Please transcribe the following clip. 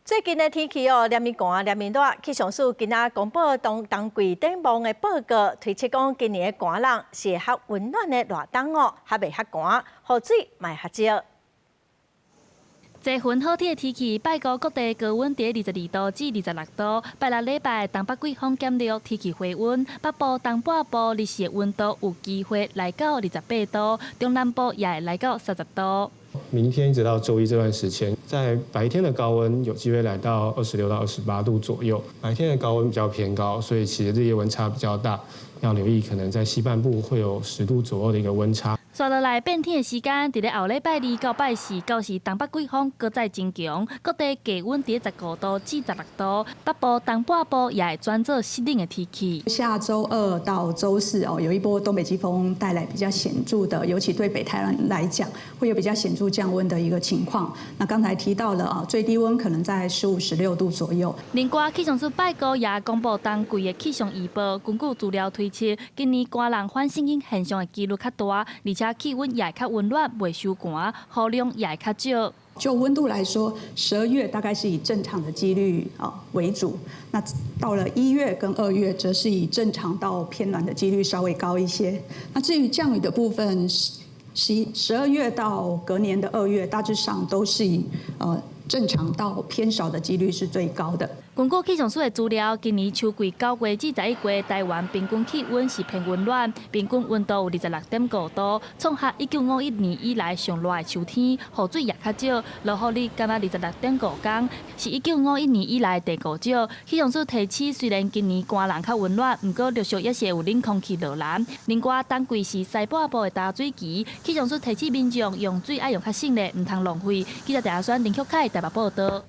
最近的天气哦，连面寒，连面热。气象署今仔公布冬季展望的报告，推测讲今年的寒冷是较温暖的热冬哦，较袂较寒，雨水嘛较少。这份好天的天气，拜五各地高温在22度至26度。拜六礼拜东北季风减弱，天气回温。北部东半部日时的温度有机会来到28度，中南部也会来到30度。 明天一直到周一这段时间，在白天的高温有机会来到26到28度左右。白天的高温比较偏高，所以其实日夜温差比较大，要留意可能在西半部会有10度左右的一个温差。刷落来变天的时间，伫咧后礼拜2到拜4，到时东北季风搁再增强，各地低温伫15度至16度，北部东半部也会转做湿冷的天气。下周2到周4有一波东北季风带来比较显著的，尤其对北台湾来讲，会有比较显著降温的一个情况。那刚才提到了最低温可能在15、16度左右。另外，气象署拜五也公布冬季的气象预报，根据资料推测，今年寒冷反声音现象的几率较大，而且气温也会较温暖，袂伤寒，雨量也会较少。就温度来说，12月大概是以正常的几率为主，那到了1月跟2月，则是以正常到偏暖的几率稍微高一些。那至于降雨的部分，12月到隔年的2月，大致上都是以正常到偏少的几率是最高的。根据气象署的资料，今年秋季9月至11月，台湾平均气温是偏温暖，平均温度有26.5度，创下1951年以来上热的秋天，雨水也较少，落雨日敢若26.5公，是1951年以来第5少。气象署提醒，虽然今年寒冷较温暖，不过陆续也是有冷空气落南。另外，冬季是西半部的大水期，气象署提醒民众用水要用较省的，唔通浪费。记者陈阿选林旭凯台北报道。